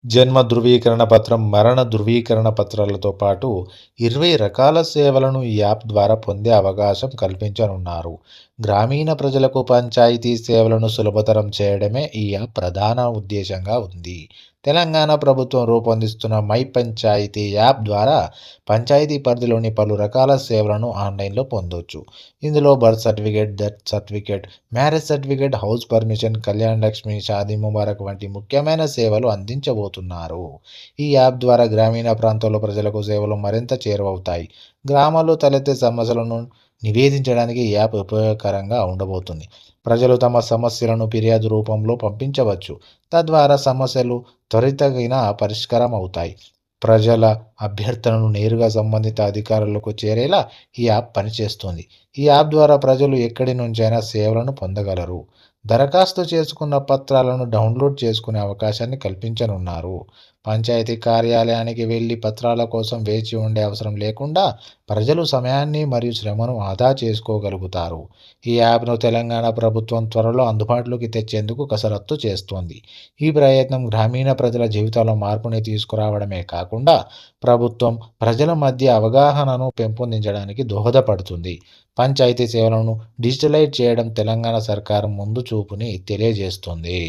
జన్మ ధృవీకరణ పత్రం, మరణ ధృవీకరణ పత్రాలతో పాటు 20 రకాల సేవలను ఈ యాప్ ద్వారా పొందే అవకాశం కల్పించనున్నారు. గ్రామీణ ప్రజలకు పంచాయతీ సేవలను సులభతరం చేయడమే ఈ యాప్ ప్రధాన ఉద్దేశంగా ఉంది. తెలంగాణ ప్రభుత్వం రూపొందిస్తున్న మై పంచాయతీ యాప్ ద్వారా పంచాయతీ పరిధిలోని పలు రకాల సేవలను ఆన్లైన్లో పొందొచ్చు. ఇందులో birth certificate, death certificate, marriage certificate, house permission, Kalyana Lakshmi, Shaadi Mubarak వంటి ముఖ్యమైన సేవలు అందించబోతున్నారు. ఈ యాప్ ద్వారా గ్రామీణ ప్రాంతాల్లో ప్రజలకు సేవలు మరింత చేరువవుతాయి. గ్రామాల్లో తలెత్తే సమస్యలను నివేదించడానికి ఈ యాప్ ఉపయోగకరంగా ఉండబోతుంది. ప్రజలు తమ సమస్యలను ఫిర్యాదు రూపంలో పంపించవచ్చు. తద్వారా సమస్యలు త్వరితగిన పరిష్కారం అవుతాయి. ప్రజల అభ్యర్థనను నేరుగా సంబంధిత అధికారులకు చేరేలా ఈ యాప్ పనిచేస్తుంది. ఈ యాప్ ద్వారా ప్రజలు ఎక్కడి నుంచైనా సేవలను పొందగలరు. దరఖాస్తు చేసుకున్న పత్రాలను డౌన్లోడ్ చేసుకునే అవకాశాన్ని కల్పించనున్నారు. పంచాయతీ కార్యాలయానికి వెళ్లి పత్రాల కోసం వేచి ఉండే అవసరం లేకుండా ప్రజలు సమయాన్ని మరియు శ్రమను ఆదా చేసుకోగలుగుతారు. ఈ యాప్ను తెలంగాణ ప్రభుత్వం త్వరలో అందుబాటులోకి తెచ్చేందుకు కసరత్తు చేస్తోంది. ఈ ప్రయత్నం గ్రామీణ ప్రజల జీవితాల్లో మార్పుని తీసుకురావడమే కాకుండా ప్రభుత్వం ప్రజల మధ్య అవగాహనను పెంపొందించడానికి దోహదపడుతుంది. పంచాయతీ సేవలను డిజిటలైజ్ చేయడం తెలంగాణ సర్కారు ముందు చూపుని తెలియజేస్తుంది.